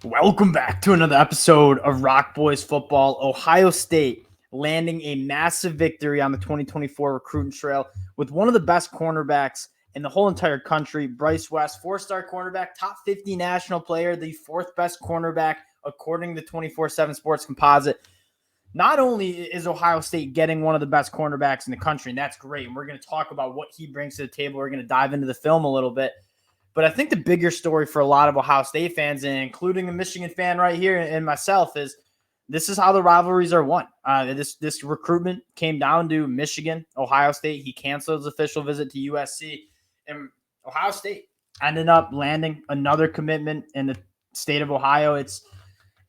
Welcome back to another episode of Rock Boys Football. Ohio State landing a massive victory on the 2024 recruiting trail with one of the best cornerbacks in the whole entire country, Bryce West, four-star cornerback, top 50 national player, the fourth best cornerback according to 24/7 Sports Composite. Not only is Ohio State getting one of the best cornerbacks in the country, and that's great, and we're going to talk about what he brings to the table. We're going to dive into the film a little bit. But I think the bigger story for a lot of Ohio State fans, including a Michigan fan right here and myself, is this is how the rivalries are won. This recruitment came down to Michigan, Ohio State. He canceled his official visit to USC, and Ohio State ended up landing another commitment in the state of Ohio.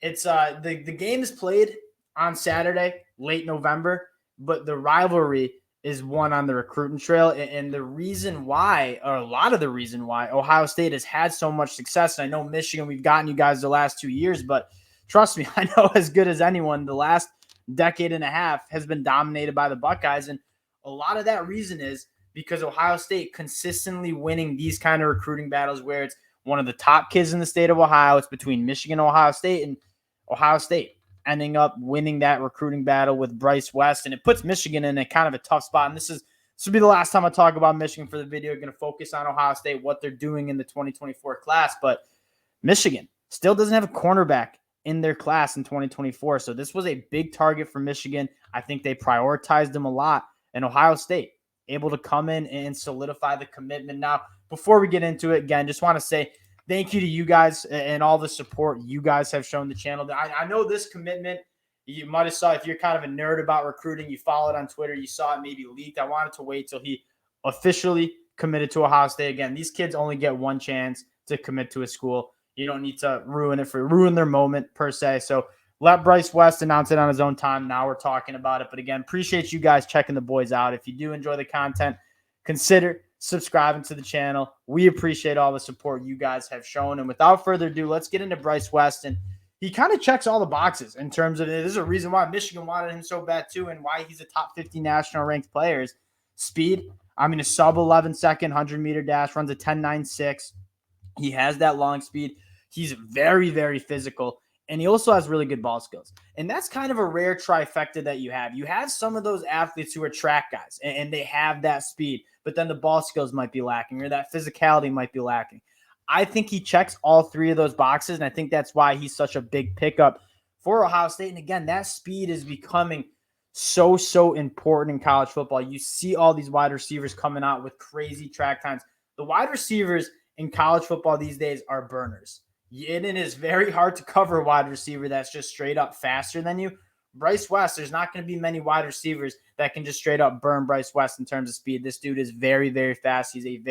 The game is played on Saturday, late November, but the rivalry is one on the recruiting trail. And the reason why, or a lot of the reason why, Ohio State has had so much success, and I know Michigan, we've gotten you guys the last 2 years, but trust me, I know as good as anyone, the last decade and a half has been dominated by the Buckeyes. And a lot of that reason is because Ohio State consistently winning these kind of recruiting battles where it's one of the top kids in the state of Ohio. It's between Michigan and Ohio State ending up winning that recruiting battle with Bryce West. And it puts Michigan in a kind of a tough spot. And this will be the last time I talk about Michigan for the video. I'm going to focus on Ohio State, what they're doing in the 2024 class. But Michigan still doesn't have a cornerback in their class in 2024. So this was a big target for Michigan. I think they prioritized them a lot. And Ohio State able to come in and solidify the commitment. Now, before we get into it, again, just want to say thank you to you guys and all the support you guys have shown the channel. I know this commitment, you might have saw, if you're kind of a nerd about recruiting, you follow it on Twitter, you saw it maybe leaked. I wanted to wait till he officially committed to Ohio State. Again, these kids only get one chance to commit to a school. You don't need to ruin their moment per se. So let Bryce West announce it on his own time. Now we're talking about it. But again, appreciate you guys checking the boys out. If you do enjoy the content, consider subscribing to the channel. We appreciate all the support you guys have shown. And without further ado, let's get into Bryce West. And he kind of checks all the boxes in terms of, there's a reason why Michigan wanted him so bad too, and why he's a top 50 national ranked player is speed. A sub 11 second 100-meter dash, runs a 10.96. He has that long speed. He's very, very physical. And he also has really good ball skills. And that's kind of a rare trifecta that you have. You have some of those athletes who are track guys, and they have that speed, but then the ball skills might be lacking, or that physicality might be lacking. I think he checks all three of those boxes, and I think that's why he's such a big pickup for Ohio State. And again, that speed is becoming so important in college football. You see all these wide receivers coming out with crazy track times. The wide receivers in college football these days are burners. And it is very hard to cover a wide receiver that's just straight up faster than you. Bryce West, there's not going to be many wide receivers that can just straight up burn Bryce West in terms of speed. This dude is very, very fast. He's a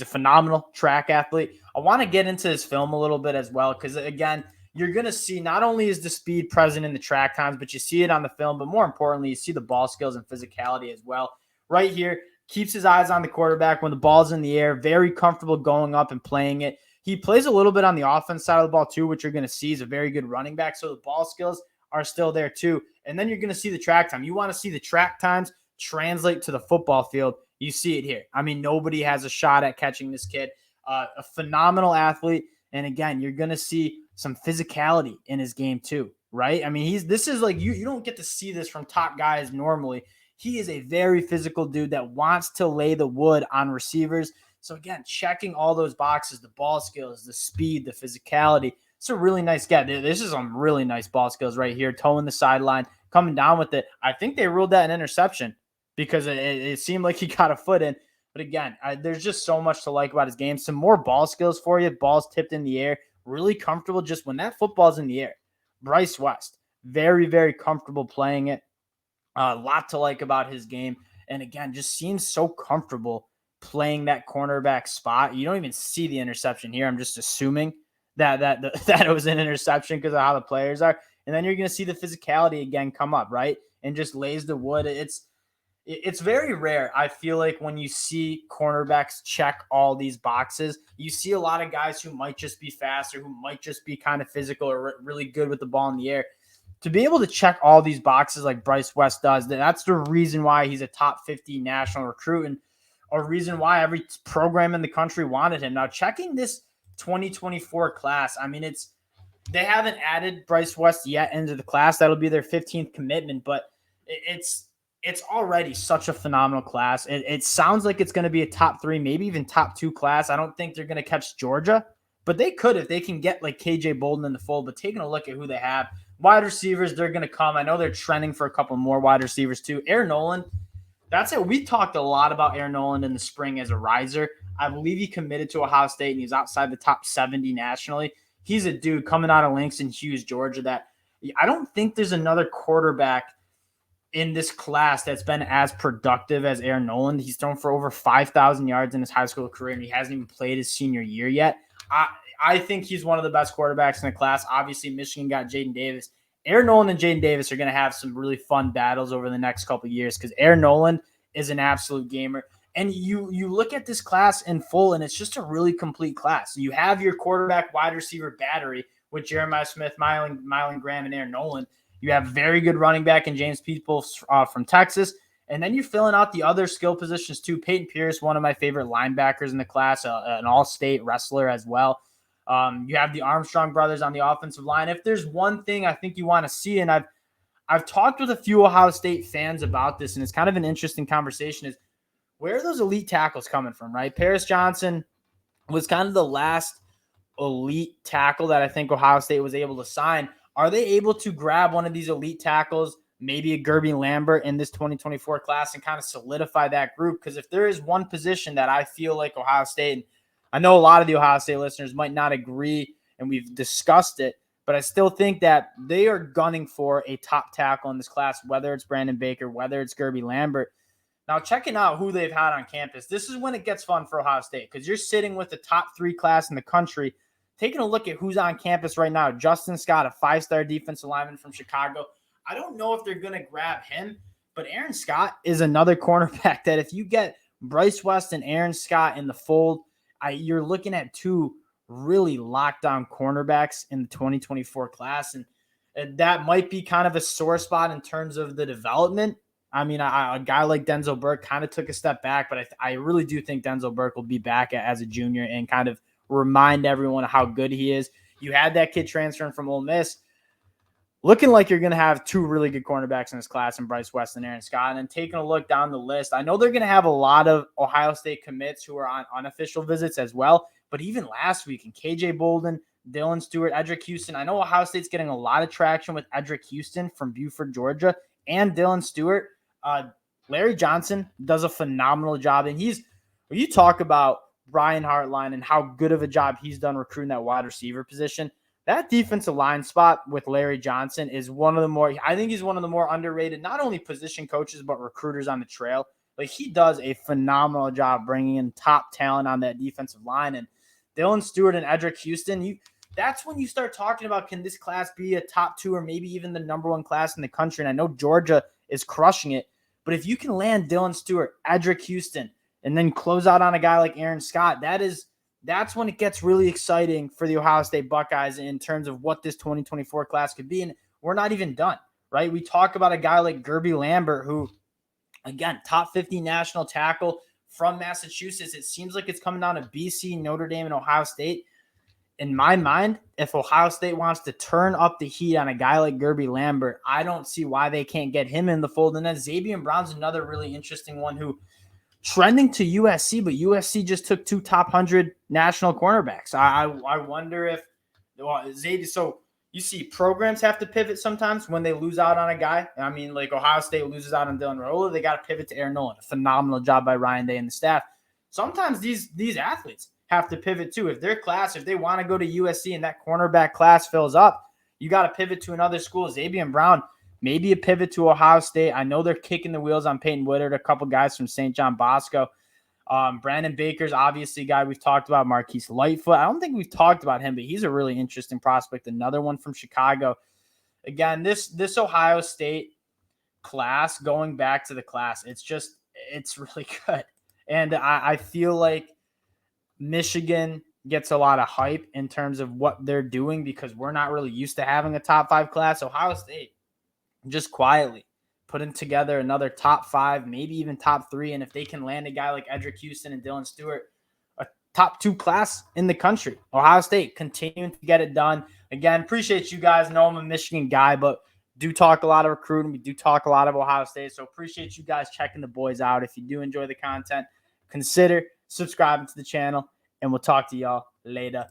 phenomenal track athlete. I want to get into his film a little bit as well, because again, you're going to see not only is the speed present in the track times, but you see it on the film, but more importantly, you see the ball skills and physicality as well. Right here, keeps his eyes on the quarterback when the ball's in the air, very comfortable going up and playing it. He plays a little bit on the offense side of the ball too, which you're going to see is a very good running back. So the ball skills are still there too. And then you're going to see the track time. You want to see the track times translate to the football field. You see it here. Nobody has a shot at catching this kid. A phenomenal athlete. And again, you're going to see some physicality in his game too, right? This is like, you don't get to see this from top guys normally. He is a very physical dude that wants to lay the wood on receivers. So again, checking all those boxes, the ball skills, the speed, the physicality. It's a really nice guy. This is some really nice ball skills right here, toeing the sideline, coming down with it. I think they ruled that an interception because it seemed like he got a foot in. But again, there's just so much to like about his game. Some more ball skills for you. Balls tipped in the air. Really comfortable just when that football's in the air. Bryce West, very, very comfortable playing it. A lot to like about his game. And again, just seems so comfortable playing that cornerback spot. You don't even see the interception here. I'm just assuming that it was an interception because of how the players are. And then you're going to see the physicality again come up, right? And just lays the wood. It's very rare, I feel like, when you see cornerbacks check all these boxes. You see a lot of guys who might just be faster, who might just be kind of physical or really good with the ball in the air. To be able to check all these boxes like Bryce West does, that's the reason why he's a top 50 national recruit, and a reason why every program in the country wanted him. Now, checking this 2024 class. I mean, they haven't added Bryce West yet into the class. That'll be their 15th commitment, but it's already such a phenomenal class. It sounds like it's going to be a top 3, maybe even top 2 class. I don't think they're going to catch Georgia, but they could if they can get like KJ Bolden in the fold. But taking a look at who they have, wide receivers, they're going to come. I know they're trending for a couple more wide receivers too. Aaron Nolan, that's it. We talked a lot about Aaron Nolan in the spring as a riser. I believe he committed to Ohio State and he's outside the top 70 nationally. He's a dude coming out of Langston Hughes, Georgia, that I don't think there's another quarterback in this class that's been as productive as Aaron Nolan. He's thrown for over 5,000 yards in his high school career, and he hasn't even played his senior year yet. I think he's one of the best quarterbacks in the class. Obviously, Michigan got Jaden Davis. Aaron Nolan and Jaden Davis are going to have some really fun battles over the next couple of years because Aaron Nolan is an absolute gamer. And you look at this class in full, and it's just a really complete class. You have your quarterback wide receiver battery with Jeremiah Smith, Mylan Graham, and Aaron Nolan. You have very good running back in James Peoples from Texas. And then you're filling out the other skill positions too. Peyton Pierce, one of my favorite linebackers in the class, an all-state wrestler as well. You have the Armstrong brothers on the offensive line. If there's one thing I think you want to see, and I've talked with a few Ohio State fans about this, and it's kind of an interesting conversation, is where are those elite tackles coming from, right? Paris Johnson was kind of the last elite tackle that I think Ohio State was able to sign. Are they able to grab one of these elite tackles, maybe a Gerby Lambert in this 2024 class, and kind of solidify that group? Because if there is one position that I feel like Ohio State, and I know a lot of the Ohio State listeners might not agree, and we've discussed it, but I still think that they are gunning for a top tackle in this class, whether it's Brandon Baker, whether it's Gerby Lambert. Now, checking out who they've had on campus, this is when it gets fun for Ohio State because you're sitting with the top 3 class in the country. Taking a look at who's on campus right now, Justin Scott, a 5-star defensive lineman from Chicago. I don't know if they're going to grab him, but Aaron Scott is another cornerback that if you get Bryce West and Aaron Scott in the fold, you're looking at 2 really locked down cornerbacks in the 2024 class. And that might be kind of a sore spot in terms of the development. I mean, a guy like Denzel Burke kind of took a step back, but I really do think Denzel Burke will be back as a junior and kind of remind everyone how good he is. You had that kid transferring from Ole Miss. Looking like you're going to have 2 really good cornerbacks in this class in Bryce West and Aaron Scott. And then taking a look down the list, I know they're going to have a lot of Ohio State commits who are on unofficial visits as well. But even last week, in KJ Bolden, Dylan Stewart, Edric Houston, I know Ohio State's getting a lot of traction with Edric Houston from Buford, Georgia, and Dylan Stewart. Larry Johnson does a phenomenal job. And when you talk about Brian Hartline and how good of a job he's done recruiting that wide receiver position, that defensive line spot with Larry Johnson is I think he's one of the more underrated, not only position coaches, but recruiters on the trail. Like, he does a phenomenal job bringing in top talent on that defensive line. And Dylan Stewart and Edric Houston, that's when you start talking about, can this class be a top 2 or maybe even the number 1 class in the country? And I know Georgia is crushing it, but if you can land Dylan Stewart, Edric Houston, and then close out on a guy like Aaron Scott, that's when it gets really exciting for the Ohio State Buckeyes in terms of what this 2024 class could be. And we're not even done, right? We talk about a guy like Gerby Lambert, who, again, top 50 national tackle from Massachusetts. It seems like it's coming down to BC, Notre Dame, and Ohio State. In my mind, if Ohio State wants to turn up the heat on a guy like Gerby Lambert, I don't see why they can't get him in the fold. And then Xavier Brown's another really interesting one who trending to USC, but USC just took 2 top 100 national cornerbacks. I wonder if Xavier. So you see programs have to pivot sometimes when they lose out on a guy. I mean, like Ohio State loses out on Dylan Raiola, they got to pivot to Aaron Nolan. A phenomenal job by Ryan Day and the staff. Sometimes these athletes have to pivot too. If they want to go to USC and that cornerback class fills up, you got to pivot to another school. Xavier Brown, maybe a pivot to Ohio State. I know they're kicking the wheels on Peyton Woodard, a couple guys from St. John Bosco. Brandon Baker's obviously a guy we've talked about. Marquise Lightfoot. I don't think we've talked about him, but he's a really interesting prospect. Another one from Chicago. Again, this Ohio State class, going back to the class, it's really good. And I feel like Michigan gets a lot of hype in terms of what they're doing because we're not really used to having a top 5 class. Ohio State just quietly putting together another top 5, maybe even top 3. And if they can land a guy like Edric Houston and Dylan Stewart, top 2 class in the country. Ohio State continuing to get it done. Again, appreciate you guys. Know I'm a Michigan guy, but do talk a lot of recruiting. We do talk a lot of Ohio State. So appreciate you guys checking the boys out. If you do enjoy the content, consider subscribing to the channel, and we'll talk to y'all later.